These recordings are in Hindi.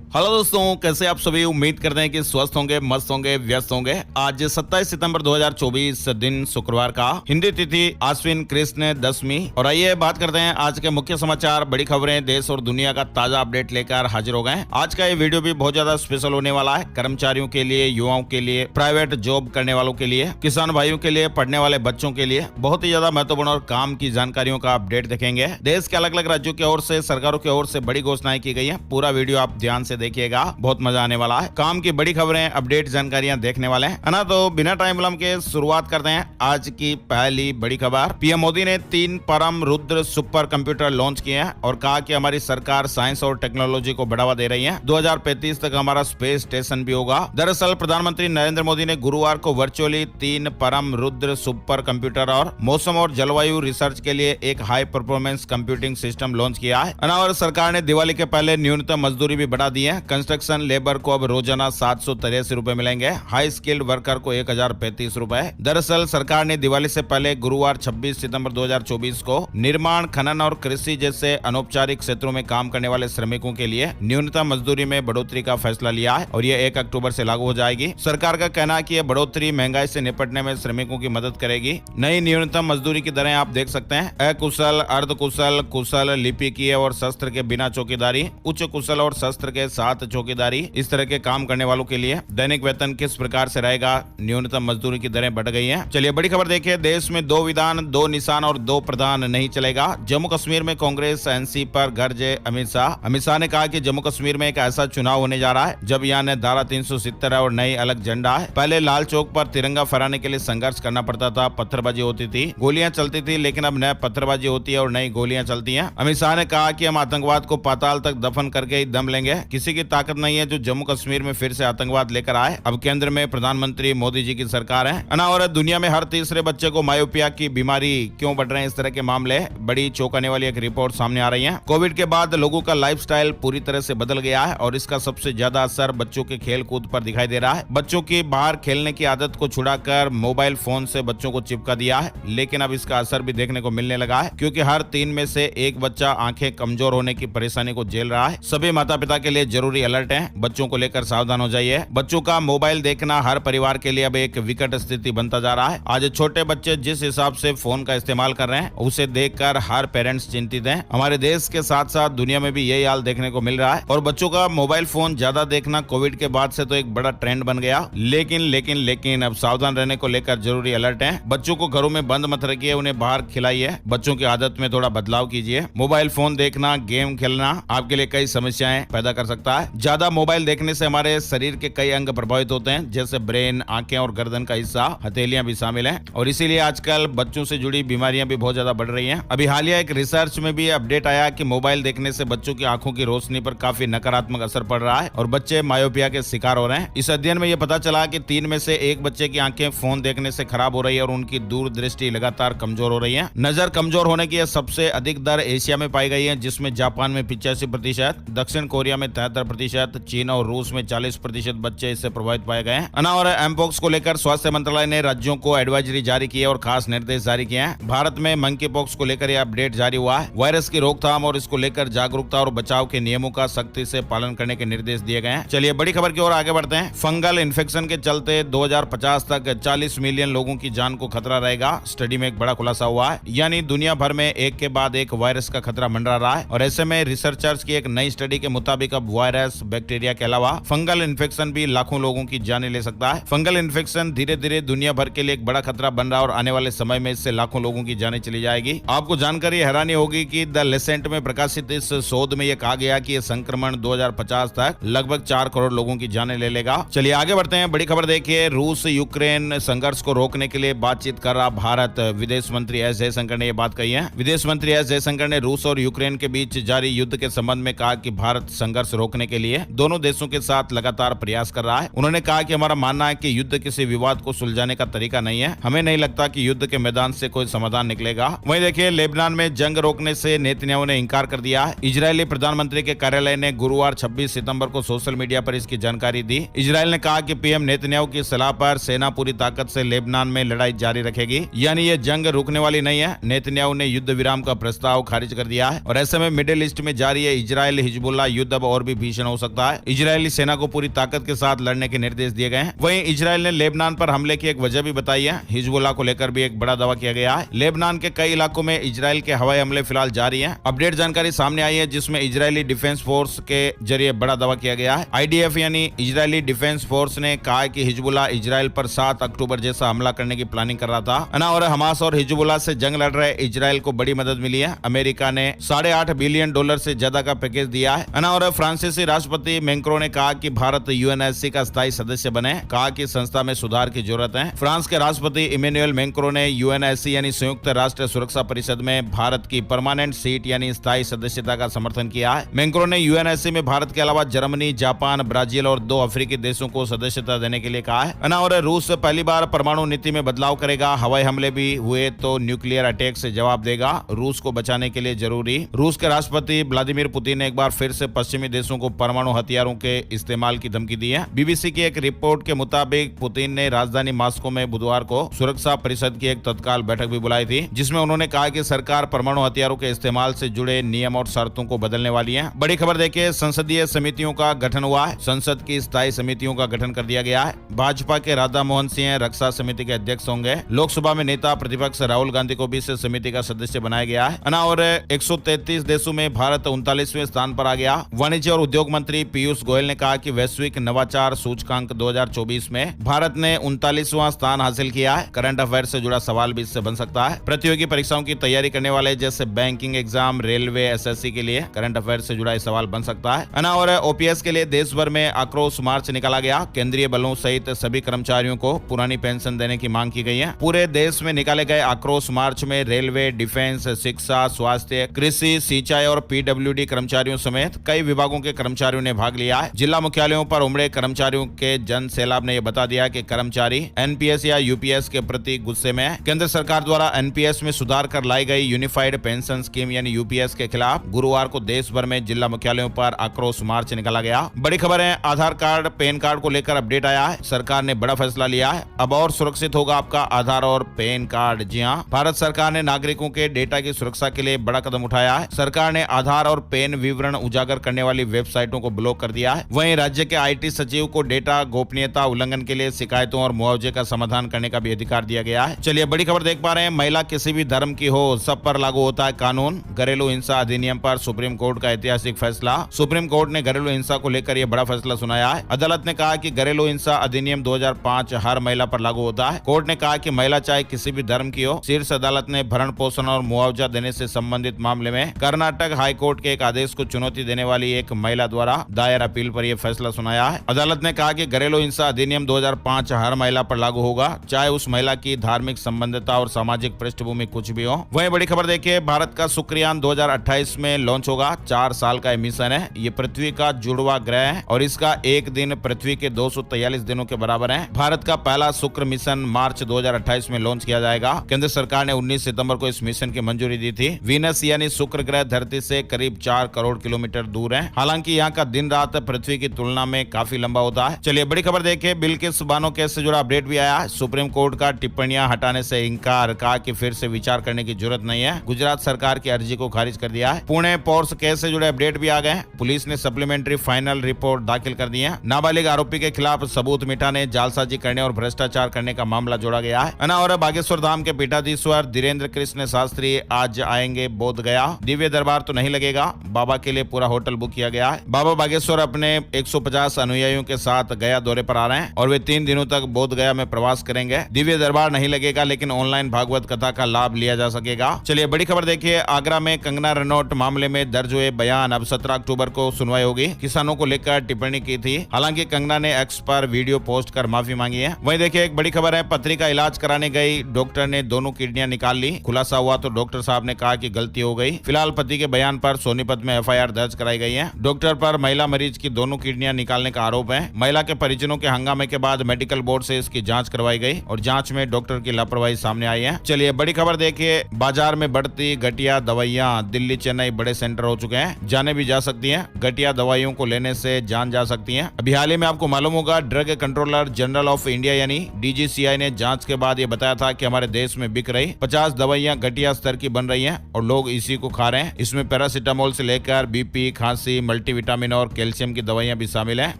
हेलो दोस्तों, कैसे आप सभी। उम्मीद करते हैं कि स्वस्थ होंगे, मस्त होंगे, व्यस्त होंगे। आज 27 सितंबर 2024 दिन शुक्रवार का, हिंदी तिथि आश्विन कृष्ण दशमी। और आइए बात करते हैं आज के मुख्य समाचार, बड़ी खबरें, देश और दुनिया का ताजा अपडेट लेकर हाजिर हो गए हैं। आज का ये वीडियो भी बहुत ज्यादा स्पेशल होने वाला है। कर्मचारियों के लिए, युवाओं के लिए, प्राइवेट जॉब करने वालों के लिए, किसान भाइयों के लिए, पढ़ने वाले बच्चों के लिए बहुत ही ज्यादा महत्वपूर्ण और काम की जानकारियों का अपडेट देखेंगे। देश के अलग अलग राज्यों की ओर से, सरकारों की ओर से बड़ी घोषणाएं की गई है। पूरा वीडियो आप ध्यान से देखिएगा, बहुत मजा आने वाला है। काम की बड़ी खबरें, अपडेट, जानकारियां देखने वाले हैं, है ना। तो बिना टाइम विलंब के शुरुआत करते हैं आज की पहली बड़ी खबर। पीएम मोदी ने 3 परम रुद्र सुपर कंप्यूटर लॉन्च किए हैं और कहा कि हमारी सरकार साइंस और टेक्नोलॉजी को बढ़ावा दे रही है। 2035 तक हमारा स्पेस स्टेशन भी होगा। दरअसल प्रधानमंत्री नरेंद्र मोदी ने गुरुवार को वर्चुअली 3 परम रुद्र सुपर कंप्यूटर और मौसम और जलवायु रिसर्च के लिए एक high performance computing system launch किया है। और सरकार ने दिवाली के पहले न्यूनतम मजदूरी भी बढ़ा दी है। कंस्ट्रक्शन लेबर को अब रोजाना 783 रुपए मिलेंगे, हाई स्किल्ड वर्कर को 1035 रुपए। दरअसल सरकार ने दिवाली से पहले गुरुवार 26 सितंबर 2024 को निर्माण, खनन और कृषि जैसे अनौपचारिक क्षेत्रों में काम करने वाले श्रमिकों के लिए न्यूनतम मजदूरी में बढ़ोतरी का फैसला लिया है और ये 1 अक्टूबर से लागू हो जाएगी। सरकार का कहना है कि यह बढ़ोतरी महंगाई से निपटने में श्रमिकों की मदद करेगी। नई न्यूनतम मजदूरी की दरें आप देख सकते हैं। अकुशल, अर्धकुशल, कुशल, लिपिकीय और शस्त्र के बिना चौकीदारी, उच्च कुशल और शस्त्र के साथ चौकीदारी, इस तरह के काम करने वालों के लिए दैनिक वेतन किस प्रकार से रहेगा, न्यूनतम मजदूरी की दरें बढ़ गई हैं। चलिए बड़ी खबर देखिए। देश में 2 विधान, 2 निशान और 2 प्रधान नहीं चलेगा। जम्मू कश्मीर में कांग्रेस एनसी पर गरजे अमित शाह। अमित शाह ने कहा कि जम्मू कश्मीर में एक ऐसा चुनाव होने जा रहा है जब यहाँ ने धारा 370 और नई अलग झंडा है। पहले लाल चौक पर तिरंगा फहराने के लिए संघर्ष करना पड़ता था, पत्थरबाजी होती थी, गोलियां चलती थी, लेकिन अब नए पत्थरबाजी होती है और नई गोलियां चलती हैं। अमित शाह ने कहा कि हम आतंकवाद को पाताल तक दफन करके ही दम लेंगे। किसी की ताकत नहीं है जो जम्मू कश्मीर में फिर से आतंकवाद लेकर आए। अब केंद्र में प्रधानमंत्री मोदी जी की सरकार है। और दुनिया में हर तीसरे बच्चे को मायोपिया की बीमारी क्यों बढ़ रहे हैं, इस तरह के मामले, बड़ी चौंकाने वाली एक रिपोर्ट सामने आ रही है। कोविड के बाद लोगों का लाइफस्टाइल पूरी तरह से बदल गया है और इसका सबसे ज्यादा असर बच्चों के खेल कूद पर दिखाई दे रहा है। बच्चों की बाहर खेलने की आदत को छुड़ाकर मोबाइल फोन से बच्चों को चिपका दिया है, लेकिन अब इसका असर भी देखने को मिलने लगा है, क्योंकि हर 3 में से 1 बच्चा आंखें कमजोर होने की परेशानी को झेल रहा है। सभी माता पिता के लिए जरूरी अलर्ट है, बच्चों को लेकर सावधान हो जाइए। बच्चों का मोबाइल देखना हर परिवार के लिए अब एक विकट स्थिति बनता जा रहा है। आज छोटे बच्चे जिस हिसाब से फोन का इस्तेमाल कर रहे हैं, उसे देखकर हर पेरेंट्स चिंतित हैं। हमारे देश के साथ साथ दुनिया में भी यही हाल देखने को मिल रहा है और बच्चों का मोबाइल फोन ज्यादा देखना कोविड के बाद से तो एक बड़ा ट्रेंड बन गया। लेकिन अब सावधान रहने को लेकर जरूरी अलर्ट है। बच्चों को घरों में बंद मत रखिए, उन्हें बाहर खिलाइए। बच्चों की आदत में थोड़ा बदलाव कीजिए। मोबाइल फोन देखना, गेम खेलना आपके लिए कई समस्याएं पैदा कर सकता है। ज्यादा मोबाइल देखने से हमारे शरीर के कई अंग प्रभावित होते हैं, जैसे ब्रेन, आंखें और गर्दन का हिस्सा, हथेलियां भी शामिल हैं और इसीलिए आजकल बच्चों से जुड़ी बीमारियां भी बहुत ज्यादा बढ़ रही हैं। अभी हालिया एक रिसर्च में भी अपडेट आया कि मोबाइल देखने से बच्चों की आंखों की रोशनी पर काफी नकारात्मक असर पड़ रहा है और बच्चे मायोपिया के शिकार हो रहे हैं। इस अध्ययन में यह पता चला कि 3 में से 1 बच्चे की आंखें फोन देखने से खराब हो रही है और उनकी दूरदृष्टि लगातार कमजोर हो रही है। नजर कमजोर होने की सबसे अधिक दर एशिया में पाई गई है, जिसमें जापान में 85%, दक्षिण कोरिया में 73%, चीन और रूस में 40% बच्चे इससे प्रभावित पाए गए हैं। और एमपॉक्स को लेकर स्वास्थ्य मंत्रालय ने राज्यों को एडवाइजरी जारी की है और खास निर्देश जारी किए हैं। भारत में मंकी पॉक्स को लेकर यह अपडेट जारी हुआ है। वायरस की रोकथाम और इसको लेकर जागरूकता और बचाव के नियमों का सख्ती से पालन करने के निर्देश दिए गए हैं। चलिए बड़ी खबर की ओर आगे बढ़ते हैं। फंगल इन्फेक्शन के चलते 2050 तक 40 मिलियन लोगों की जान को खतरा रहेगा। स्टडी में एक बड़ा खुलासा हुआ है, यानी दुनिया भर में एक के बाद एक वायरस का खतरा मंडरा रहा है और ऐसे में रिसर्चर्स की एक नई स्टडी के मुताबिक अब वायरस, बैक्टीरिया के अलावा फंगल इन्फेक्शन भी लाखों लोगों की जानें ले सकता है। फंगल इन्फेक्शन धीरे धीरे दुनिया भर के लिए एक बड़ा खतरा बन रहा है और आने वाले समय में इससे लाखों लोगों की जानें चली जाएगी। आपको जानकारी हैरानी होगी कि द लेसेंट में प्रकाशित इस शोध में यह कहा गया कि यह संक्रमण 2050 तक लगभग 4 करोड़ लोगों की जानें ले लेगा। चलिए आगे बढ़ते हैं। बड़ी खबर देखिए। रूस यूक्रेन संघर्ष को रोकने के लिए बातचीत कर रहा भारत। विदेश मंत्री एस जयशंकर ने यह बात कही है। विदेश मंत्री एस जयशंकर ने रूस और यूक्रेन के बीच जारी युद्ध के संबंध में कहा कि भारत संघर्ष रोकने के लिए दोनों देशों के साथ लगातार प्रयास कर रहा है। उन्होंने कहा कि हमारा मानना है कि युद्ध किसी विवाद को सुलझाने का तरीका नहीं है। हमें नहीं लगता कि युद्ध के मैदान से कोई समाधान निकलेगा। वहीं देखिए, लेबनान में जंग रोकने से नेतन्याहू ने इंकार कर दिया है। इजरायली प्रधानमंत्री के कार्यालय ने गुरुवार 26 सितंबर को सोशल मीडिया पर इसकी जानकारी दी। इजरायल ने कहा कि पीएम नेतन्याहू की सलाह पर सेना पूरी ताकत से लेबनान में लड़ाई जारी रखेगी, यानी ये जंग रुकने वाली नहीं है। नेतन्याहू ने युद्ध विराम का प्रस्ताव खारिज कर दिया है और ऐसे में मिडिल ईस्ट में जारी है इजरायल हिजबुल्लाह युद्ध अब और भी भीषण हो सकता है। इजरायली सेना को पूरी ताकत के साथ लड़ने के निर्देश दिए गए हैं। वहीं इजरायल ने लेबनान पर हमले की एक वजह भी बताई है। हिजबुल्लाह को लेकर भी एक बड़ा दावा किया गया है। लेबनान के कई इलाकों में इजरायल के हवाई हमले फिलहाल जारी हैं। अपडेट जानकारी सामने आई है जिसमें इजरायली डिफेंस फोर्स के जरिए बड़ा दावा किया गया है। IDF यानी इजरायली डिफेंस फोर्स ने कहा है कि हिजबुल्लाह इजरायल पर 7 अक्टूबर जैसा हमला करने की प्लानिंग कर रहा था ना, और हमास और हिजबुल्लाह से जंग लड़ रहे इजरायल को बड़ी मदद मिली है। अमेरिका ने $8.5 बिलियन से ज्यादा का पैकेज दिया है ना, और फ्रांसीसी राष्ट्रपति मैक्रों ने कहा कि भारत UNSC का स्थायी सदस्य बने। कहा कि संस्था में सुधार की जरूरत है। फ्रांस के राष्ट्रपति इमैनुअल मैक्रों ने UNSC यानी संयुक्त राष्ट्र सुरक्षा परिषद में भारत की परमानेंट सीट यानी स्थायी सदस्यता का समर्थन किया है। मैक्रों ने UNSC में भारत के अलावा जर्मनी, जापान, ब्राजील और 2 अफ्रीकी देशों को सदस्यता देने के लिए कहा है ना, और रूस पहली बार परमाणु नीति में बदलाव करेगा। हवाई हमले भी हुए तो न्यूक्लियर अटैक से जवाब देगा। रूस को बचाने के लिए जरूरी। रूस के राष्ट्रपति व्लादिमीर पुतिन ने एक बार फिर से पश्चिमी देशों को परमाणु हथियारों के इस्तेमाल की धमकी दी है। BBC की एक रिपोर्ट के मुताबिक पुतिन ने राजधानी मॉस्को में बुधवार को सुरक्षा परिषद की एक तत्काल बैठक भी बुलाई थी, जिसमें उन्होंने कहा कि सरकार परमाणु हथियारों के इस्तेमाल से जुड़े नियम और शर्तों को बदलने वाली है। बड़ी खबर देखिए, संसदीय समितियों का गठन हुआ है। संसद की स्थायी समितियों का गठन कर दिया गया है। भाजपा के राधा मोहन सिंह रक्षा समिति के अध्यक्ष होंगे। लोकसभा में नेता प्रतिपक्ष राहुल गांधी को भी इस समिति का सदस्य बनाया गया है ना, और 133 देशों में भारत 39वें स्थान पर आ गया। वाणिज्य और उद्योग मंत्री पीयूष गोयल ने कहा कि वैश्विक नवाचार सूचकांक 2024 में भारत ने 39वां स्थान हासिल किया है। करंट अफेयर से जुड़ा सवाल भी इससे बन सकता है। प्रतियोगी परीक्षाओं की तैयारी करने वाले जैसे बैंकिंग एग्जाम, रेलवे, SSC के लिए करंट अफेयर से जुड़ा सवाल बन सकता है ना, और OPS के लिए देश भर में आक्रोश मार्च निकाला गया। केंद्रीय बलों सहित सभी कर्मचारियों को पुरानी पेंशन देने की मांग की गई है। पूरे देश में निकाले गए आक्रोश मार्च में रेलवे, डिफेंस, शिक्षा, स्वास्थ्य, कृषि, सिंचाई और PWD कर्मचारियों समेत कई विभागों के कर्मचारियों ने भाग लिया है। जिला मुख्यालयों पर उमड़े कर्मचारियों के जन सैलाब ने यह बता दिया कि कर्मचारी NPS या UPS के प्रति गुस्से में है। केंद्र सरकार द्वारा NPS में सुधार कर लाई गई यूनिफाइड पेंशन स्कीम यानी UPS के खिलाफ गुरुवार को देश भर में जिला मुख्यालयों पर आक्रोश मार्च निकाला गया। बड़ी खबर है, आधार कार्ड, पैन कार्ड को लेकर अपडेट आया है। सरकार ने बड़ा फैसला लिया है। अब और सुरक्षित होगा आपका आधार और पैन कार्ड। जी हां, भारत सरकार ने नागरिकों के डेटा की सुरक्षा के लिए बड़ा कदम उठाया है। सरकार ने आधार और पैन विवरण उजागर करने वाली वेबसाइटों को ब्लॉक कर दिया है। वहीं राज्य के IT सचिव को डेटा गोपनीयता उल्लंघन के लिए शिकायतों और मुआवजे का समाधान करने का भी अधिकार दिया गया है। चलिए बड़ी खबर देख पा रहे हैं, महिला किसी भी धर्म की हो सब पर लागू होता है कानून। घरेलू हिंसा अधिनियम पर सुप्रीम कोर्ट का ऐतिहासिक फैसला। सुप्रीम कोर्ट ने घरेलू हिंसा को लेकर यह बड़ा फैसला सुनाया है। अदालत ने कहा कि घरेलू हिंसा अधिनियम 2005 हर महिला पर लागू होता है। कोर्ट ने कहा कि महिला चाहे किसी भी धर्म की हो। शीर्ष अदालत ने भरण पोषण और मुआवजा देने से संबंधित मामले में कर्नाटक हाईकोर्ट के एक आदेश को चुनौती देने वाली एक महिला द्वारा दायर अपील पर यह फैसला सुनाया है। अदालत ने कहा कि घरेलू हिंसा अधिनियम 2005 हर महिला पर लागू होगा, चाहे उस महिला की धार्मिक संबंधिता और सामाजिक पृष्ठभूमि कुछ भी हो। वहीं बड़ी खबर देखिए, भारत का शुक्रयान 2028 में लॉन्च होगा। 4 साल का मिशन है। ये पृथ्वी का जुड़वा ग्रह है और इसका एक दिन पृथ्वी के 243 दिनों के बराबर है। भारत का पहला शुक्र मिशन मार्च 2028 में लॉन्च किया जाएगा। केंद्र सरकार ने 19 सितंबर को इस मिशन की मंजूरी दी थी। वीनस यानी शुक्र ग्रह धरती से करीब 4 करोड़ किलोमीटर दूर है। हालांकि यहाँ का दिन रात पृथ्वी की तुलना में काफी लंबा होता है। चलिए बड़ी खबर देखिए, बिल्किस बानो केस से जुड़ा अपडेट भी आया है। सुप्रीम कोर्ट का टिप्पणियां हटाने से इनकार, कहा कि फिर से विचार करने की जरूरत नहीं है। गुजरात सरकार की अर्जी को खारिज कर दिया है। पुणे पोर्स केस से जुड़े अपडेट भी आ गए। पुलिस ने सप्लीमेंट्री फाइनल रिपोर्ट दाखिल कर दी है। नाबालिग आरोपी के खिलाफ सबूत मिटाने, जालसाजी करने और भ्रष्टाचार करने का मामला जोड़ा गया है ना। और बागेश्वर धाम के पीठाधीश्वर धीरेन्द्र कृष्ण शास्त्री आज आएंगे बोध गया। दिव्य दरबार तो नहीं लगेगा, बाबा के लिए पूरा होटल बुक किया गया है। बाबा बागेश्वर अपने 150 अनुयायियों के साथ गया दौरे पर आ रहे हैं और वे 3 दिनों तक बोध गया में प्रवास करेंगे। दिव्य दरबार नहीं लगेगा, लेकिन ऑनलाइन भागवत कथा का लाभ लिया जा सकेगा। चलिए बड़ी खबर देखिए, आगरा में कंगना रनौत मामले में दर्ज हुए बयान। अब 17 अक्टूबर को सुनवाई होगी। किसानों को लेकर टिप्पणी की थी। हालांकि कंगना ने एक्स पर वीडियो पोस्ट कर माफी मांगी है। वहीं देखिए एक बड़ी खबर है, पत्नी का इलाज कराने गई डॉक्टर ने दोनों किडनियां निकाल ली। खुलासा हुआ तो डॉक्टर साहब ने कहा कि गलती हो गई। फिलहाल पति के बयान पर सोनीपत में FIR दर्ज कराई गई है। डॉक्टर पर महिला मरीज की दोनों किडनियां निकालने का आरोप है। महिला के परिजनों के हंगामे के बाद मेडिकल बोर्ड से इसकी जांच करवाई गई और जांच में डॉक्टर की लापरवाही सामने आई है। चलिए बड़ी खबर देखिए, बाजार में बढ़ती घटिया दवाइयां। दिल्ली, चेन्नई बड़े सेंटर हो चुके हैं। जाने भी जा सकती हैं। घटिया दवाइयों को लेने से जान जा सकती है। अभी हाल ही में आपको मालूम होगा, drug controller general of India यानी DGCI ने जांच के बाद ये बताया था कि हमारे देश में बिक रही 50 दवाइयां घटिया स्तर की बन रही हैं और लोग इसी को खा रहे हैं। इसमें पैरासीटामोल से लेकर BP, खांसी, मल्टीविटामिन और कैल्शियम की दवाइयां भी शामिल हैं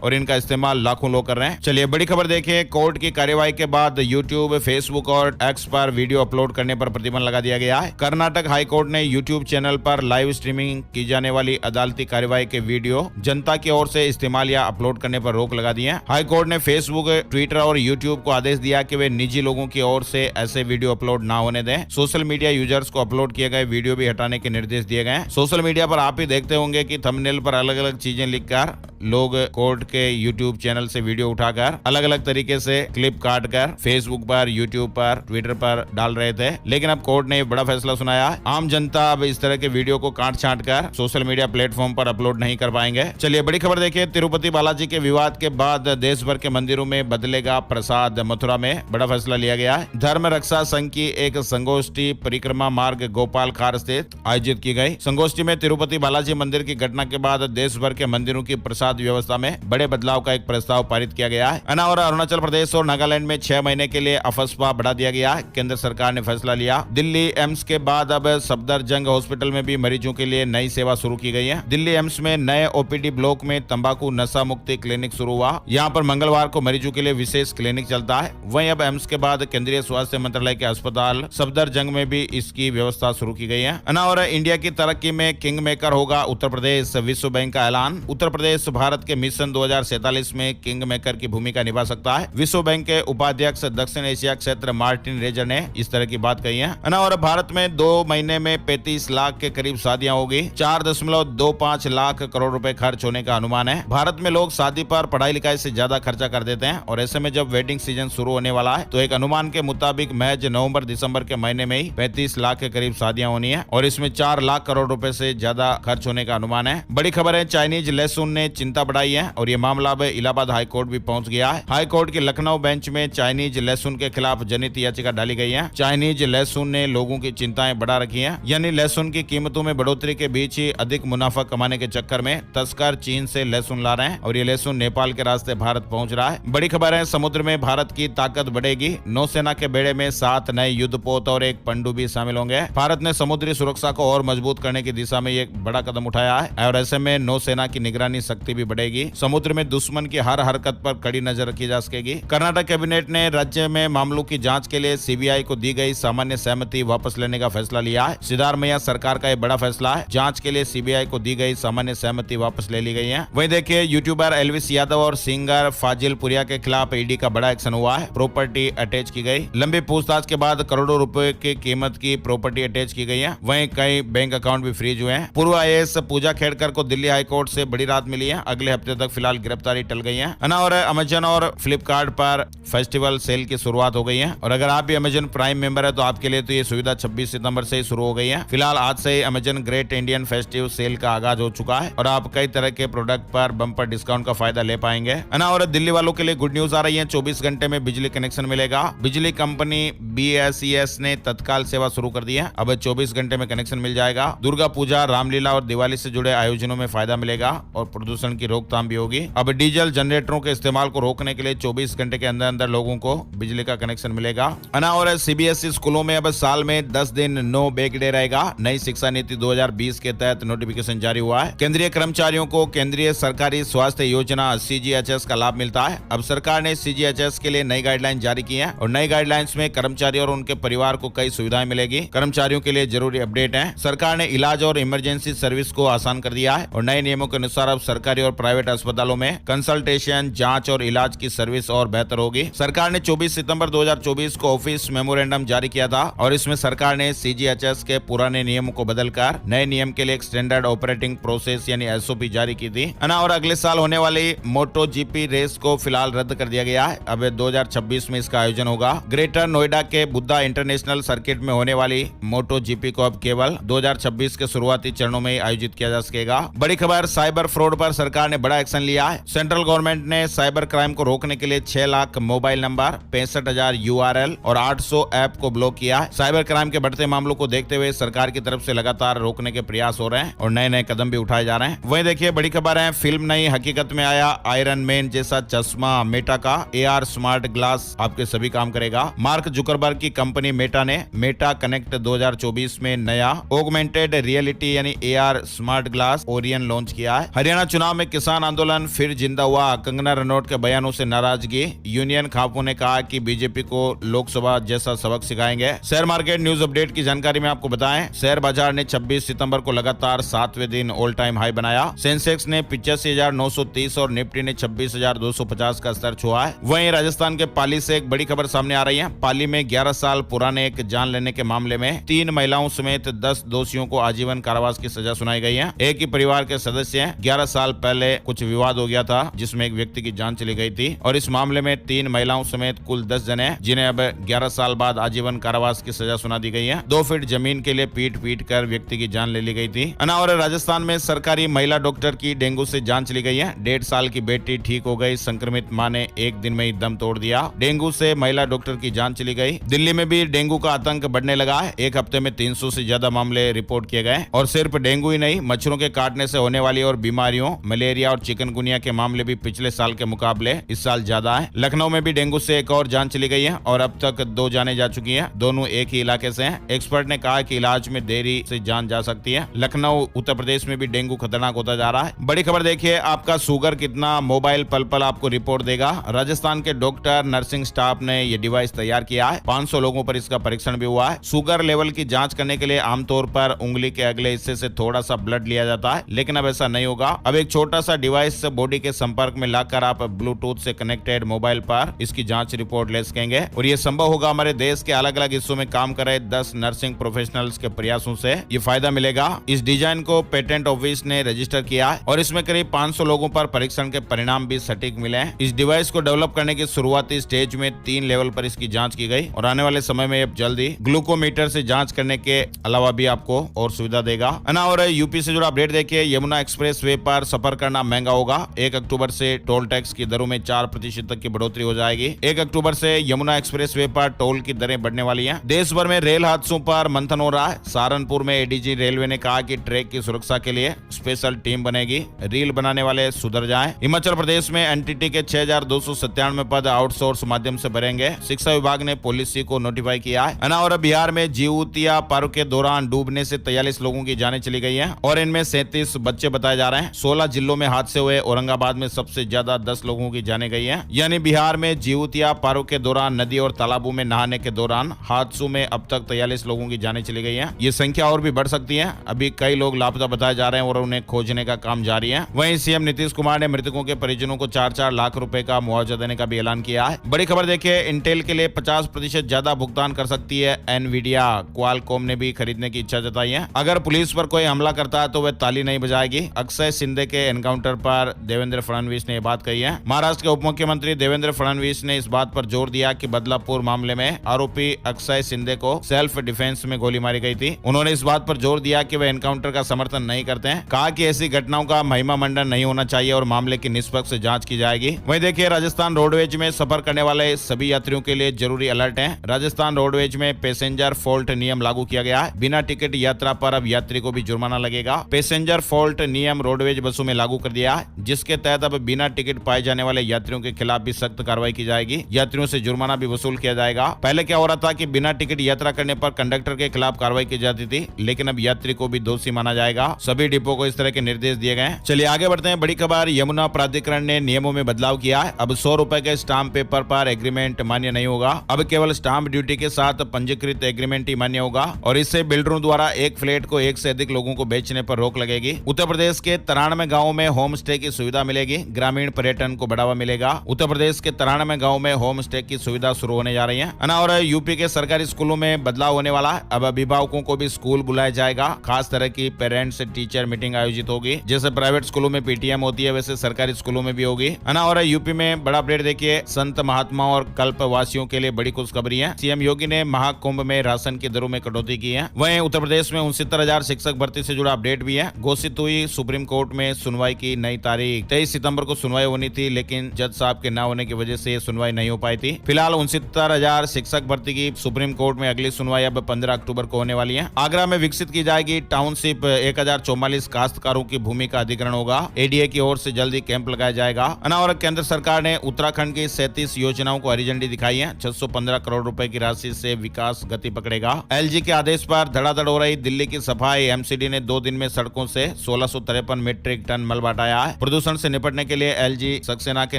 और इनका इस्तेमाल लाखों लोग कर रहे हैं। चलिए बड़ी खबर देखिए, कोर्ट की कार्यवाही के बाद यूट्यूब, फेसबुक और एक्स पर वीडियो अपलोड करने पर प्रतिबंध लगा दिया गया है। कर्नाटक हाई कोर्ट ने यूट्यूब चैनल पर लाइव स्ट्रीमिंग की जाने वाली अदालती कार्यवाही के वीडियो जनता की ओर से इस्तेमाल या अपलोड करने पर रोक लगा दी है। हाई कोर्ट ने फेसबुक, ट्विटर और यूट्यूब को आदेश दिया कि वे निजी लोगों की ओर से ऐसे वीडियो अपलोड ना होने दें। सोशल मीडिया यूजर्स को अपलोड किए गए वीडियो भी हटाने के निर्देश दिए गए हैं। सोशल मीडिया पर आप ही देखते होंगे कि थंबनेल पर अलग अलग चीजें लिखकर लोग कोर्ट के यूट्यूब चैनल से वीडियो उठाकर अलग अलग तरीके से क्लिप काट कर फेसबुक पर, यूट्यूब पर, ट्विटर पर डाल रहे थे। लेकिन अब कोर्ट ने बड़ा फैसला सुनाया। आम जनता अब इस तरह के वीडियो को काट छांट कर सोशल मीडिया प्लेटफॉर्म पर अपलोड नहीं कर पाएंगे। चलिए बड़ी खबर देखिए, तिरुपति बालाजी के विवाद के बाद देश भर के मंदिरों में बदलेगा प्रसाद। मथुरा में बड़ा फैसला लिया गया है। धर्म रक्षा संघ की एक संगोष्ठी परिक्रमा मार्ग गोपाल खार स्थित आयोजित की गई। संगोष्ठी में तिरुपति बालाजी मंदिर की घटना के बाद देश भर के मंदिरों की प्रसाद व्यवस्था में बड़े बदलाव का एक प्रस्ताव पारित किया गया है। और अरुणाचल प्रदेश और नागालैंड में 6 महीने के लिए अफस्पा बढ़ा दिया गया है। केंद्र सरकार ने फैसला लिया। दिल्ली एम्स के बाद अब सफदरजंग हॉस्पिटल में भी मरीजों के लिए नई सेवा शुरू की गई है। दिल्ली एम्स में नए ओपीडी ब्लॉक में तंबाकू नशा मुक्ति क्लिनिक शुरू हुआ। यहाँ पर मंगलवार को मरीजों के लिए विशेष क्लिनिक चलता है। वहीं अब एम्स के बाद केंद्रीय स्वास्थ्य मंत्रालय के अस्पताल सफदरजंग में भी इसकी व्यवस्था शुरू की गई है। और इंडिया की तरक्की में किंग मेकर होगा उत्तर प्रदेश, विश्व बैंक का ऐलान। उत्तर प्रदेश भारत के मिशन 2047 में किंग मेकर की भूमिका निभा सकता है। विश्व बैंक के उपाध्यक्ष दक्षिण एशिया क्षेत्र मार्टिन रेजर ने इस तरह की बात कही है। और भारत में 2 महीने में 35 लाख के करीब शादियां होगी। 4.25 लाख करोड़ रुपए खर्च होने का अनुमान है। भारत में लोग शादी पर पढ़ाई लिखाई से ज्यादा खर्चा कर देते हैं और ऐसे में जब वेडिंग सीजन शुरू होने वाला है तो एक अनुमान के मुताबिक महज नवंबर दिसंबर के महीने में ही 35 लाख के करीब शादियां होनी है और इसमें 4 लाख करोड़ रुपए से ज्यादा खर्च होने का अनुमान है। बड़ी खबर है, चाइनीज लहसुन ने चिंता बढ़ाई है और ये मामला अब इलाहाबाद हाई कोर्ट भी पहुंच गया है। हाई कोर्ट की लखनऊ बेंच में चाइनीज लहसुन के खिलाफ जनहित याचिका डाली गई है। चाइनीज लहसुन ने लोगों की चिंताएं बढ़ा रखी हैं, यानी लहसुन की कीमतों में बढ़ोतरी के बीच ही अधिक मुनाफा कमाने के चक्कर में तस्कर चीन से लहसुन ला रहे हैं और ये लहसुन नेपाल के रास्ते भारत पहुंच रहा है। बड़ी खबर है, समुद्र में भारत की ताकत बढ़ेगी। नौसेना के बेड़े में 7 नए युद्धपोत और एक पनडुब्बी शामिल होंगे। भारत ने समुद्री सुरक्षा को और मजबूत करने की दिशा में एक बड़ा कदम उठाया है और ऐसे में नौसेना की निगरानी शक्ति भी बढ़ेगी। समुद्र में दुश्मन की हर हरकत पर कड़ी नजर रखी जा सकेगी। कर्नाटक कैबिनेट ने राज्य में मामलों की जांच के लिए सीबीआई को दी गई सामान्य सहमति वापस लेने का फैसला लिया है। सिद्धारमैया सरकार का यह बड़ा फैसला है। जांच के लिए सीबीआई को दी गई सामान्य सहमति वापस ले ली गई है। वहीं देखिए, यूट्यूबर एल्विस यादव और सिंगर फाजिल पुरिया के खिलाफ ईडी का बड़ा एक्शन हुआ है। प्रॉपर्टी अटैच की गई। लंबी पूछताछ के बाद करोड़ों रुपए की कीमत की प्रॉपर्टी अटैच की गई है। वहीं कई बैंक अकाउंट भी फ्रीज हुए हैं। पूर्व आईएएस पूजा खेड़कर को दिल्ली हाईकोर्ट से बड़ी राहत मिली है। अगले हफ्ते तक फिलहाल गिरफ्तारी टल गई है। और अमेजन और फ्लिपकार्ट पर फेस्टिवल सेल की शुरुआत हो गई है और अगर आप भी अमेजन प्राइम मेंबर है तो आपके लिए तो ये सुविधा 26 सितंबर से ही शुरू हो गई है। फिलहाल आज से ही Amazon great Indian festive sale का आगाज हो चुका है और आप कई तरह के प्रोडक्ट पर बम्पर डिस्काउंट का फायदा ले पाएंगे। और दिल्ली वालों के लिए गुड न्यूज आ रही है, 24 घंटे में बिजली कनेक्शन मिलेगा। बिजली कंपनी BSES ने तत्काल सेवा शुरू कर दी है। अब 24 घंटे में कनेक्शन मिल जाएगा। दुर्गा पूजा, रामलीला और दिवाली से जुड़े आयोजनों में फायदा मिलेगा और प्रदूषण की रोकथाम भी होगी। अब डीजल जनरेटरों के इस्तेमाल को रोकने के लिए 24 घंटे के अंदर अंदर लोगों को बिजली का कनेक्शन मिलेगा। और CBSE स्कूलों में अब साल में 10 दिन नो बैग डे रहेगा। नई शिक्षा नीति 2020 के तहत नोटिफिकेशन जारी हुआ है। केंद्रीय कर्मचारियों को केंद्रीय सरकारी स्वास्थ्य योजना CGHS का लाभ मिलता है। अब सरकार ने CGHS के लिए नई गाइडलाइन जारी की है और नई गाइडलाइंस में कर्मचारी और उनके परिवार को कई सुविधाएं मिलेगी। कर्मचारियों के लिए जरूरी अपडेट है। सरकार ने इलाज और इमरजेंसी सर्विस को आसान कर दिया है और नए नियमों के अनुसार अब सरकारी और प्राइवेट अस्पतालों में कंसल्टेशन, जांच और इलाज की सर्विस और बेहतर होगी। सरकार ने 24 सितंबर 2024 को ऑफिस मेमोरेंडम जारी किया था और इसमें सरकार ने CGHS के पुराने नियमों को बदलकर नए नियम के लिए एक स्टैंडर्ड ऑपरेटिंग प्रोसेस यानी SOP जारी की थी। और अगले साल होने वाली मोटो GP रेस को फिलहाल रद्द कर दिया गया है। अब 2026 में इसका आयोजन होगा। ग्रेटर नोएडा के बुद्धा इंटरनेशनल सर्किट में होने वाली मोटो GP को अब केवल 2026 के शुरुआती चरणों में आयोजित किया जा सकेगा। बड़ी खबर, साइबर फ्रॉड पर सरकार ने बड़ा एक्शन लिया है। सेंट्रल गवर्नमेंट ने साइबर क्राइम को रोकने के लिए 6 लाख मोबाइल नंबर, 65,000 URL और 800 ऐप को ब्लॉक किया है। साइबर क्राइम के बढ़ते मामलों को देखते हुए सरकार की तरफ से लगातार रोकने के प्रयास हो रहे हैं और नए नए कदम भी उठाए जा रहे हैं। वहीं देखिए बड़ी खबर है, फिल्म नहीं हकीकत में आया आयरन मैन जैसा चश्मा। मेटा का AR स्मार्ट ग्लास आपके सभी काम करेगा। मार्क जुकरबर्ग की कंपनी मेटा ने मेटा कनेक्ट 2024 में नया ऑगमेंटेड रियलिटी यानी AR smart glass Orion launch किया है। हरियाणा चुनाव में किसान आंदोलन फिर जिंदा हुआ। कंगना रनौत के बयानों से नाराजगी। यूनियन खापों ने कहा कि बीजेपी को लोकसभा जैसा सबक सिखाएंगे। शेयर मार्केट न्यूज अपडेट की जानकारी में आपको बताएं, शेयर बाजार ने 26 सितंबर को लगातार 7वें दिन ऑल टाइम हाई बनाया। सेंसेक्स ने 85,930 और निफ्टी ने 26,250 का स्तर छुआ है। वहीं राजस्थान के पाली से एक बड़ी खबर सामने आ रही है। पाली में 11 साल पुराने एक जान लेने के मामले में 3 महिलाओं समेत 10 दोषियों को आजीवन कारावास की सजा सुनाई गई है। एक ही परिवार के सदस्य हैं। 11 साल पहले कुछ विवाद हो गया था जिसमें एक व्यक्ति की जान चली गई थी और इस मामले में 3 महिलाओं समेत कुल 10 जने जिन्हें अब 11 साल बाद आजीवन कारावास की सजा सुना दी गई है। 2 फीट जमीन के लिए पीट कर व्यक्ति की जान ले ली गई थी। और राजस्थान में सरकारी महिला डॉक्टर की डेंगू से जान चली गई है। 1.5 साल की बेटी ठीक हो गई। संक्रमित मां ने एक दिन में ही दम तोड़ दिया। डेंगू से महिला डॉक्टर की जान चली गई। दिल्ली में भी डेंगू का आतंक बढ़ने लगा है। एक हफ्ते में 300 से ज्यादा मामले रिपोर्ट किए गए और सिर्फ डेंगू ही नहीं, मच्छरों के काटने से होने वाली और बीमारियों मलेरिया और चिकनगुनिया के मामले भी पिछले साल के मुकाबले इस साल ज्यादा है। लखनऊ में भी डेंगू से एक और जान चली गई है और अब तक 2 जाने जा चुकी हैं। दोनों एक ही इलाके से हैं। एक्सपर्ट ने कहा कि इलाज में देरी से जान जा सकती है। लखनऊ उत्तर प्रदेश में भी डेंगू खतरनाक होता जा रहा है। बड़ी खबर देखिए, आपका शुगर कितना, मोबाइल पल पल आपको रिपोर्ट देगा। राजस्थान के डॉक्टर नर्सिंग स्टाफ ने यह डिवाइस तैयार किया है। 500 लोगों पर इसका परीक्षण भी हुआ है। शुगर लेवल की जांच करने के लिए आमतौर पर उंगली के अगले हिस्से से थोड़ा सा ब्लड लिया जाता है, लेकिन अब ऐसा नहीं होगा। अब एक छोटा सा डिवाइस बॉडी के संपर्क में लाकर आप ब्लूटूथ से कनेक्टेड मोबाइल पर इसकी जांच रिपोर्ट ले सकेंगे और ये संभव होगा हमारे देश के अलग अलग हिस्सों में काम कर रहे 10 नर्सिंग प्रोफेशनल्स के प्रयासों से ये फायदा मिलेगा। इस डिजाइन को पेटेंट ऑफिस ने रजिस्टर किया है और इसमें करीब 500 लोगों पर परीक्षण के परिणाम भी सटीक मिले हैं। इस डिवाइस को डेवलप करने की शुरुआती स्टेज में 3 लेवल पर इसकी जांच की गई और आने वाले समय में अब जल्दी ग्लूकोमीटर से जांच करने के अलावा भी आपको और सुविधा देगा। और यूपी से जुड़ा अपडेट देखिए, यमुना एक्सप्रेस वे पर सफर करना महंगा होगा। 1 अक्टूबर से टोल टैक्स की दरों में 4% तक की बढ़ोतरी हो जाएगी। 1 अक्टूबर से यमुना एक्सप्रेस वे पर टोल की दरें बढ़ने वाली हैं। देश भर में रेल हादसों पर मंथन हो रहा है। सहारनपुर में एडीजी रेलवे ने कहा कि ट्रैक की सुरक्षा के लिए स्पेशल टीम बनेगी। रील बनाने वाले सुधर जाएं। हिमाचल प्रदेश में एनटीटी के 6,297 पद आउटसोर्स माध्यम से भरेंगे। शिक्षा विभाग ने पॉलिसी को नोटिफाई किया है। और बिहार में जीवतिया पर्व के दौरान डूबने से 43 लोगों की जानें चली गई हैं और इनमें 37 बच्चे बताए जा रहे हैं। 16 जिलों में हादसे हुए। औरंगाबाद में सबसे ज्यादा 10 लोगों की जानें गई हैं। यानी बिहार में जीवतिया पर्व के दौरान नदी और तालाबों में नहाने के दौरान हादसों में अब तक 43 लोगों की जानें चली गई हैं। ये संख्या और भी बढ़ सकती है। अभी कई लोग लापता बताए जा रहे हैं और उन्हें खोजने का काम जारी है। वहीं सीएम नीतीश कुमार ने मृतकों के परिजनों को 4-4 लाख रुपए का मुआवजा देने का भी ऐलान किया है। बड़ी खबर देखिए, इंटेल के लिए 50% ज्यादा भुगतान कर सकती है एनवीडिया। क्वालकॉम ने भी खरीदने की इच्छा जताई है। अगर पुलिस पर कोई हमला करता है तो वह ताली नहीं बजाएगी। अक्षय सिंधे के एनकाउंटर पर देवेंद्र फडणवीस ने यह बात कही है। महाराष्ट्र के उप मुख्यमंत्री देवेंद्र फडणवीस ने इस बात पर जोर दिया कि बदलापुर मामले में आरोपी अक्षय सिंधे को सेल्फ डिफेंस में गोली मारी गई थी। उन्होंने इस बात पर जोर दिया कि वे एनकाउंटर का समर्थन नहीं करते हैं। कहा कि ऐसी घटनाओं का महिमा मंडन नहीं होना चाहिए और मामले की निष्पक्ष जांच की जाएगी। वहीं देखिए, राजस्थान रोडवेज में सफर करने वाले सभी यात्रियों के लिए जरूरी अलर्ट है। राजस्थान रोडवेज में पैसेंजर फॉल्ट नियम लागू किया गया है। बिना टिकट यात्रा पर अब यात्री को भी जुर्माना लगेगा। पैसेंजर फॉल्ट नियम रोडवेज बसों में लागू कर दिया है, जिसके तहत अब बिना टिकट पाए जाने वाले यात्रियों के खिलाफ भी सख्त कार्रवाई की जाएगी। यात्रियों से जुर्माना भी वसूल किया जाएगा। पहले क्या हो रहा था कि बिना टिकट यात्रा करने पर कंडक्टर के खिलाफ कार्रवाई की जाती थी, लेकिन अब यात्री को भी दोषी माना जाएगा। सभी डिपो को इस तरह के निर्देश दिए गए हैं। चलिए आगे बढ़ते हैं। बड़ी खबर, यमुना प्राधिकरण ने नियमों में बदलाव किया है। अब 100 रुपए के स्टाम्प पेपर पर एग्रीमेंट मान्य नहीं होगा। अब केवल स्टाम्प ड्यूटी के साथ पंजीकृत एग्रीमेंट ही मान्य होगा और इससे बिल्डरों द्वारा एक फ्लैट को एक से अधिक लोगों को बेचने पर रोक लगेगी। उत्तर प्रदेश के 93 गाँव में होम स्टे की सुविधा मिलेगी। ग्रामीण पर्यटन को बढ़ावा मिलेगा। उत्तर प्रदेश के 93 गाँव में होम स्टे की सुविधा शुरू होने जा रही है। और यूपी के सरकारी स्कूलों में बदलाव होने वाला है। अब अभिभावकों को भी स्कूल बुलाया जाएगा। खास तरह की पेरेंट्स टीचर मीटिंग आयोजित होगी। जैसे प्राइवेट स्कूलों में पीटीएम होती है, वैसे सरकारी स्कूलों में भी होगी। और यूपी में बड़ा अपडेट देखिए, संत महात्मा और कल्पवासियों के लिए बड़ी खुशखबरी है। सीएम योगी ने महाकुंभ में राशन की दरों में कटौती की है। वहीं उत्तर प्रदेश में 69,000 शिक्षक भर्ती से जुड़ा अपडेट भी है। घोषित हुई सुप्रीम कोर्ट में सुनवाई सुनवाई की नई तारीख। 23 सितंबर को सुनवाई होनी थी, लेकिन जज साहब के न होने की वजह से सुनवाई नहीं हो पाई थी। फिलहाल 69,000 शिक्षक भर्ती की सुप्रीम कोर्ट में अगली सुनवाई अब 15 अक्टूबर को होने वाली है। आगरा में विकसित की जाएगी टाउनशिप। 1044 काश्तकारों की भूमि का अधिग्रहण होगा। एडीए की ओर से जल्दी कैंप लगाया जाएगा। और केंद्र सरकार ने उत्तराखंड की 37 योजनाओं को हरी झंडी दिखाई है। 615 करोड़ रुपए की राशि से विकास गति पकड़ेगा। एलजी के आदेश पर धड़ाधड़ हो रही दिल्ली की सफाई। एमसीडी ने 2 दिन में सड़कों से 1653 मीट्रिक टन मलबा हटाया है। प्रदूषण से निपटने के लिए एलजी सक्सेना के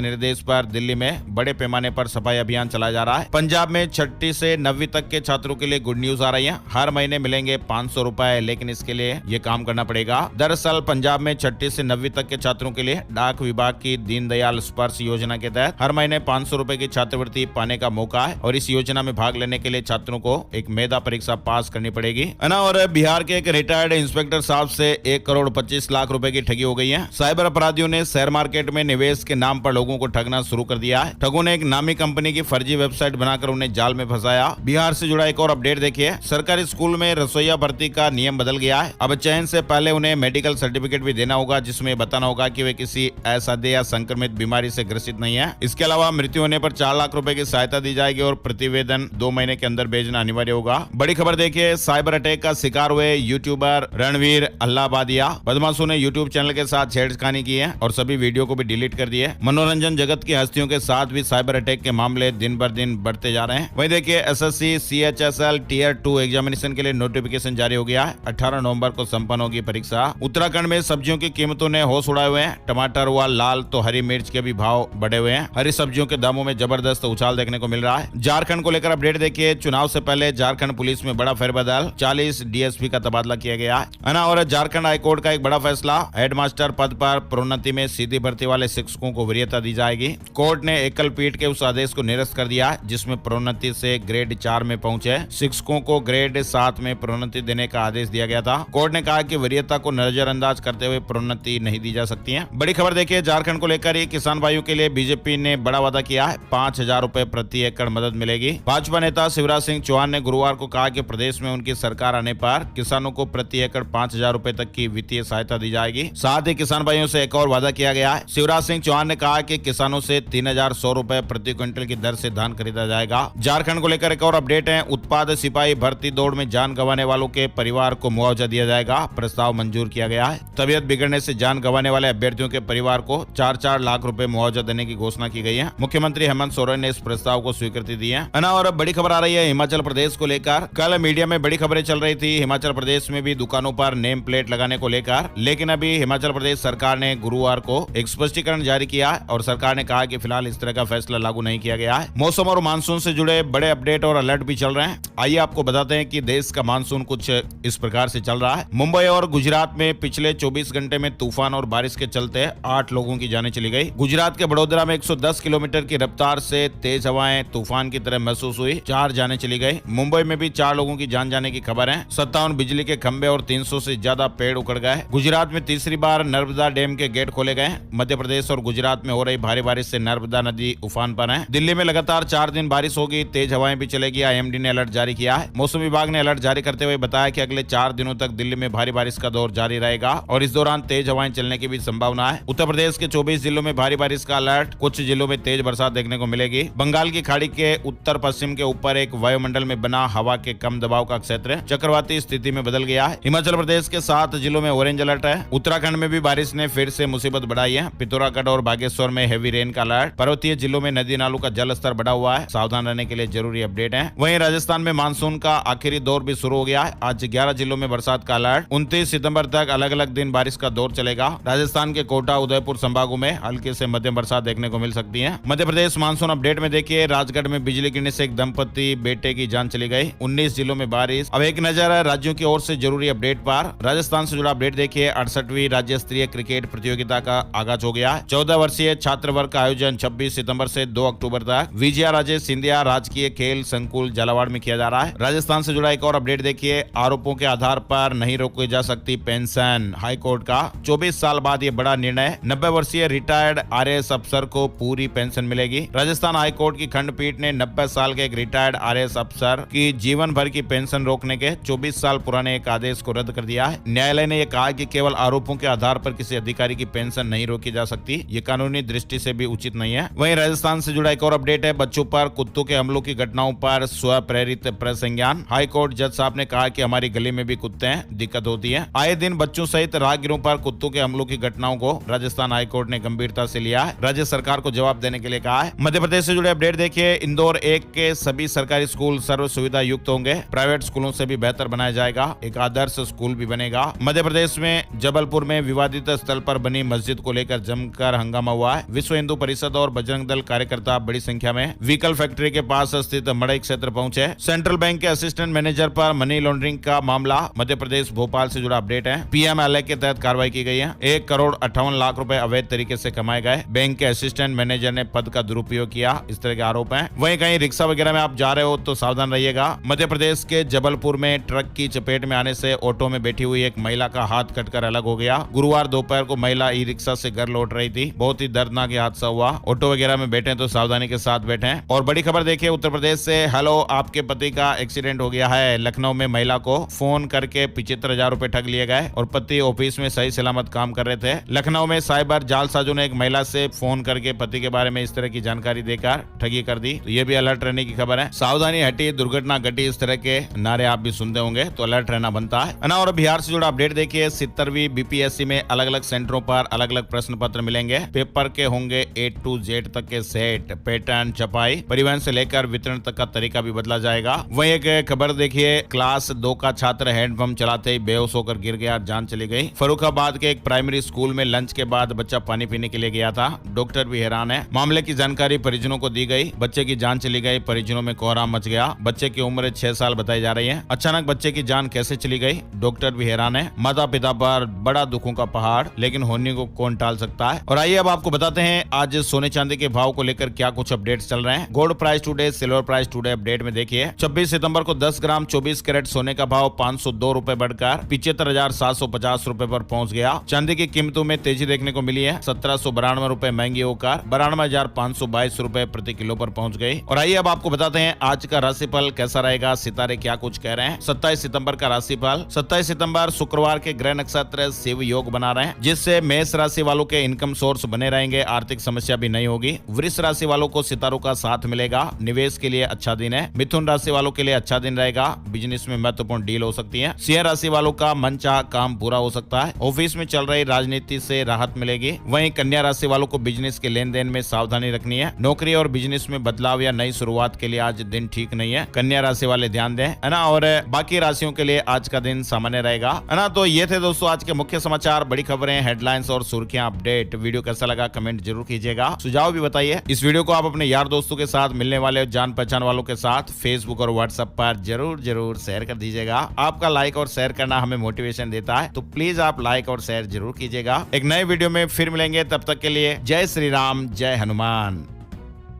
निर्देश पर दिल्ली में बड़े पैमाने पर सफाई अभियान चलाया जा रहा है। पंजाब में 6ठी से 9वीं तक के छात्रों के लिए गुड न्यूज आ रही है। हर महीने मिलेंगे 500 रुपए, लेकिन इसके लिए ये काम करना पड़ेगा। दरअसल पंजाब में 6ठी से 9वीं तक के छात्रों के लिए डाक विभाग की दीनदयाल स्पर्श योजना के तहत हर महीने 500 रुपए की छात्रवृत्ति पाने का मौका है। और इस योजना में भाग लेने के लिए छात्रों को एक मेधा परीक्षा पास करनी पड़ेगी। और बिहार के एक रिटायर्ड इंस्पेक्टर साहब से 1 करोड़ 25 लाख रुपए की ठगी हो गई है। साइबर अपराधियों ने शेयर मार्केट में निवेश के नाम पर लोगों को ठगना शुरू कर दिया है। ठगों ने एक नामी कंपनी की फर्जी वेबसाइट बनाकर उन्हें जाल में फंसाया। बिहार से जुड़ा एक और अपडेट देखिए। सरकारी स्कूल में रसोईया भर्ती का नियम बदल गया है। अब चयन से पहले उन्हें मेडिकल सर्टिफिकेट भी देना होगा, जिसमें बताना होगा कि वे किसी असाध्य या संक्रमित बीमारी से ग्रसित नहीं है। इसके अलावा मृत्यु होने पर 4 लाख रुपए की सहायता दी जाएगी और प्रतिवेदन 2 महीने के अंदर भेजना अनिवार्य होगा। बड़ी खबर देखिए। साइबर अटैक का शिकार हुए यूट्यूबर रणवीर अल्लाबादिया। बदमाशों ने यूट्यूब चैनल के साथ छेड़खानी की है और सभी वीडियो को भी डिलीट कर दिए। मनोरंजन जगत की हस्तियों के साथ भी साइबर अटैक के मामले दिन बर दिन बढ़ते जा रहे हैं। वहीं देखिए, एसएससी CHSL टियर 2 एग्जामिनेशन के लिए नोटिफिकेशन जारी हो गया है। 18 नवंबर को संपन्न होगी परीक्षा। उत्तराखंड में सब्जियों की कीमतों ने होश उड़ाए हुए हैं। टमाटर हुआ लाल तो हरी मिर्च के भी भाव बढ़े हुए हैं। हरी सब्जियों के दामों में जबरदस्त उछाल देखने को मिल रहा है। झारखंड को लेकर अपडेट देखिए। चुनाव से पहले झारखंड पुलिस में बड़ा फेरबदल। 40 डीएसपी का तबादला किया गया है ना। और झारखंड हाईकोर्ट का एक बड़ा फैसला। हेडमास्टर पद पर प्रोन्नति में सीधी भर्ती वाले शिक्षकों को वरीयता दी जाएगी। कोर्ट ने एकल पीठ के उस आदेश को निरस्त कर दिया, जिसमें प्रोन्नति से ग्रेड 4 में पहुंचे शिक्षकों को ग्रेड 7 में प्रोन्नति देने का आदेश दिया गया था। कोर्ट ने कहा कि वरीयता को नजरअंदाज करते हुए प्रोन्नति नहीं दी जा सकती है। बड़ी खबर देखिए। झारखंड को लेकर ही किसान भाइयों के लिए बीजेपी ने बड़ा वादा किया है। 5,000 रुपए प्रति एकड़ मदद मिलेगी। भाजपा नेता शिवराज सिंह चौहान ने गुरुवार को कहा कि प्रदेश में उनकी सरकार आने पर किसानों को प्रति एकड़ 5,000 रुपए तक की वित्तीय सहायता दी जाएगी। साथ ही किसान भाइयों से एक और वादा किया गया है। शिवराज सिंह चौहान ने कहा कि किसानों से 3,100 रुपए प्रति क्विंटल की दर से धान खरीदा जाएगा। झारखंड को लेकर एक और अपडेट है। उत्पाद सिपाही भर्ती दौड़ में जान गंवाने वालों के परिवार को मुआवजा दिया जाएगा। प्रस्ताव मंजूर किया गया है। तबियत बिगड़ने से जान गंवाने वाले अभ्यर्थियों के परिवार को 4-4 लाख रुपए मुआवजा देने की घोषणा की गई है। मुख्यमंत्री हेमंत सोरेन ने इस प्रस्ताव को स्वीकृति दी है ना। और बड़ी खबर आ रही है हिमाचल प्रदेश को लेकर। कल मीडिया में बड़ी खबरें चल रही थी हिमाचल प्रदेश में भी दुकानों पर नेम प्लेट लगाने को लेकर, लेकिन अभी हिमाचल प्रदेश सरकार ने गुरुवार को एक स्पष्टीकरण जारी किया और सरकार ने कहा कि फिलहाल इस तरह का फैसला लागू नहीं किया गया है। मौसम और मानसून से जुड़े बड़े अपडेट और अलर्ट भी चल रहे हैं। आइए आपको बताते हैं कि देश का मानसून कुछ इस प्रकार से चल रहा है। मुंबई और गुजरात में पिछले 24 घंटे में तूफान और बारिश के चलते 8 लोगों की जानें चली गई। गुजरात के बड़ोदरा में 110 किलोमीटर की रफ्तार से तेज हवाएं तूफान की तरह महसूस हुई। 4 जानें चली गई। मुंबई में भी 4 लोगों की जान जाने की खबर है। 57 बिजली के खंभे और 300 से ज्यादा पेड़ उखड़ गए। गुजरात में तीसरी बार नर्मदा डैम के गेट खोले गए। मध्य प्रदेश और गुजरात में हो रही भारी बारिश से नर्मदा नदी उफान पर है। दिल्ली में लगातार 4 दिन बारिश होगी। तेज हवाएं भी चलेगी। IMD ने अलर्ट जारी किया है। मौसम विभाग ने अलर्ट जारी करते हुए बताया कि अगले 4 दिनों तक दिल्ली में भारी बारिश का दौर जारी रहेगा और इस दौरान तेज हवाएं चलने की भी संभावना है। उत्तर प्रदेश के 24 जिलों में भारी बारिश का अलर्ट। कुछ जिलों में तेज बरसात देखने को मिलेगी। बंगाल की खाड़ी के उत्तर पश्चिम के ऊपर एक वायुमंडल में बना हवा के कम दबाव का क्षेत्र चक्रवाती स्थिति में बदल गया है। हिमाचल प्रदेश के 7 जिलों में ऑरेंज अलर्ट है। उत्तराखंड में भी बारिश ने फिर से मुसीबत बढ़ाई है। पिथौरागढ़ और बागेश्वर में हेवी रेन का अलर्ट। पर्वतीय जिलों में नदी नालों का जल स्तर बढ़ा हुआ है। सावधान रहने के लिए जरूरी अपडेट है। वहीं राजस्थान में मानसून का आखिरी दौर भी शुरू हो गया है। आज 11 जिलों में बरसात का अलर्ट। 29 सितंबर तक अलग अलग दिन बारिश का दौर चलेगा। राजस्थान के कोटा उदयपुर संभागों में हल्की से मध्यम बरसात देखने को मिल सकती है। मध्य प्रदेश मानसून अपडेट में देखिए। राजगढ़ में बिजली गिरने से एक दंपति बेटे की जान चली गई। 19 जिलों में बारिश। अब एक नजर है राज्यों की ओर से जरूरी अपडेट पर। राजस्थान से जुड़ा अपडेट देखिए। 68वीं राज्य स्तरीय क्रिकेट प्रतियोगिता का आगाज हो गया है। 14 वर्षीय छात्र वर्ग का आयोजन 26 सितंबर से 2 अक्टूबर तक विजया राजेश सिंधिया राजकीय खेल संकुल झालावाड़ में किया जा रहा है। राजस्थान से जुड़ा एक और अपडेट देखिए। आरोपों के आधार पर नहीं रोकी जा सकती पेंशन। हाई कोर्ट का 24 साल बाद ये बड़ा निर्णय। 90 वर्षीय रिटायर्ड RAS अफसर को पूरी पेंशन मिलेगी। राजस्थान हाई कोर्ट की खंडपीठ ने 90 साल के एक रिटायर्ड RAS अफसर की जीवन भर की पेंशन रोकने के 24 साल पुराने एक आदेश को रद्द कर दिया है। न्यायालय ने यह कहा कि केवल आरोपों के आधार पर पर किसी अधिकारी की पेंशन नहीं रोकी जा सकती। ये कानूनी दृष्टि से भी उचित नहीं है। वहीं राजस्थान से जुड़ा एक और अपडेट है, बच्चों पर कुत्तों के हमलों की घटनाओं पर स्व प्रेरित प्रसंज्ञान। हाई कोर्ट जज साहब ने कहा कि हमारी गली में भी कुत्ते हैं, दिक्कत होती है। आए दिन बच्चों सहित राहगीरों पर कुत्तों के हमलों की घटनाओं को राजस्थान हाई कोर्ट ने गंभीरता से लिया है। राज्य सरकार को जवाब देने के लिए कहा है। मध्य प्रदेश से जुड़े अपडेट देखिए, इंदौर 1 के सभी सरकारी स्कूल सर्व सुविधा युक्त होंगे। प्राइवेट स्कूलों से भी बेहतर बनाया जाएगा, एक आदर्श स्कूल भी बनेगा। मध्य प्रदेश में जबलपुर में विवादित स्थल पर बनी मस्जिद को लेकर जमकर हंगामा हुआ है। विश्व हिंदू परिषद और बजरंग दल कार्यकर्ता बड़ी संख्या में व्हीकल फैक्ट्री के पास स्थित मड़ई क्षेत्र पहुंचे। सेंट्रल बैंक के असिस्टेंट मैनेजर पर मनी लॉन्ड्रिंग का मामला। मध्य प्रदेश भोपाल से जुड़ा अपडेट है, पीएमएलए के तहत कार्रवाई की गई है। 1 करोड़ 58 लाख रुपए अवैध तरीके से कमाए गए। बैंक के असिस्टेंट मैनेजर ने पद का दुरुपयोग किया, इस तरह के आरोप हैं। वहीं कहीं रिक्शा वगैरह में आप जा रहे हो तो सावधान रहिएगा। मध्य प्रदेश के जबलपुर में ट्रक की चपेट में आने से ऑटो में बैठी हुई एक महिला का हाथ कटकर अलग हो गया। गुरुवार दोपहर को महिला ई रिक्शा से घर लौट रही थी। बहुत ही दर्दनाक हादसा हुआ। ऑटो वगैरह में बैठे तो सावधानी के साथ बैठे। और बड़ी खबर देखिए उत्तर प्रदेश से, हेलो आपके पति का एक्सीडेंट हो गया है। लखनऊ में महिला को फोन करके 75,000 रुपए ठग लिए गए और पति ऑफिस में सही सलामत काम कर रहे थे। लखनऊ में साइबर जालसाजों ने एक महिला से फोन करके पति के बारे में इस तरह की जानकारी देकर ठगी कर दी। तो ये भी अलर्ट रहने की खबर है। सावधानी हटी, दुर्घटना घटी, इस तरह के नारे आप भी सुनते होंगे, तो अलर्ट रहना बनता है ना। और बिहार से जुड़ा अपडेट देखिए, 70वीं बीपीएससी में अलग अलग सेंटरों पर अलग अलग प्रश्न पत्र मिलेंगे। पेपर के होंगे A to Z तक के सेट, पैटर्न, छपाई, परिवहन से लेकर वितरण तक का तरीका भी बदला जाएगा। वहीं एक खबर देखिए, क्लास 2 का छात्र हैंडपंप चलाते ही बेहोश होकर गिर गया, जान चली गई। फर्रुखाबाद के एक प्राइमरी स्कूल में लंच के बाद बच्चा पानी पीने के लिए गया था, डॉक्टर भी हैरान है। मामले की जानकारी परिजनों को दी गई, बच्चे की जान चली गई, परिजनों में कोहराम मच गया। बच्चे की उम्र 6 साल बताई जा रही है। अचानक बच्चे की जान कैसे चली गई, डॉक्टर भी हैरान है। माता पिता पर बड़ा दुखों का पहाड़, लेकिन होने को कौन टाल सकता है। और आइए अब आपको बताते हैं आज सोने चांदी के भाव को लेकर क्या कुछ अपडेट्स चल रहे हैं। Gold price today, silver price today update में देखिए, 26 सितंबर को 10 ग्राम 24 कैरेट सोने का भाव 502 रुपए बढ़कर 75,750 रुपए पर पहुंच गया। चांदी की कीमतों में तेजी देखने को मिली है, 1792 रुपए महंगी होकर 92,522 रुपए प्रति किलो पर पहुंच गई। और आइए अब आपको बताते हैं आज का राशिफल कैसा रहेगा, सितारे क्या कुछ कह रहे हैं। 27 सितंबर का राशिफल, 27 सितंबर शुक्रवार के ग्रह नक्षत्र शिव योग बना रहे हैं, जिससे मेष राशि वालों के इनकम सोर्स बने रहेंगे, आर्थिक समस्या भी नहीं होगी। वृष राशि वालों को सितारों का साथ मिलेगा, निवेश के लिए अच्छा दिन है। मिथुन राशि वालों के लिए अच्छा दिन रहेगा, बिजनेस में महत्वपूर्ण डील हो सकती है। सिंह राशि वालों का मनचाहा काम पूरा हो सकता है, ऑफिस में चल रही राजनीति से राहत मिलेगी। वहीं कन्या राशि वालों को बिजनेस के लेन देन में सावधानी रखनी है। नौकरी और बिजनेस में बदलाव या नई शुरुआत के लिए आज दिन ठीक नहीं है, कन्या राशि वाले ध्यान दें, है ना। और बाकी राशियों के लिए आज का दिन सामान्य रहेगा, है ना। तो ये थे दोस्तों आज के मुख्य समाचार, बड़ी खबरें, हेडलाइंस और सुर्खियां, अपडेट। वीडियो कैसा लगा कमेंट जरूर कीजिएगा, सुझाव भी बताइए। इस वीडियो को आप अपने यार दोस्तों के साथ, मिलने वाले जान पहचान वालों के साथ फेसबुक और व्हाट्सएप पर जरूर शेयर कर दीजिएगा। आपका लाइक और शेयर करना हमें मोटिवेशन देता है, तो प्लीज आप लाइक और शेयर जरूर कीजिएगा। एक नए वीडियो में फिर मिलेंगे, तब तक के लिए जय श्री राम, जय हनुमान।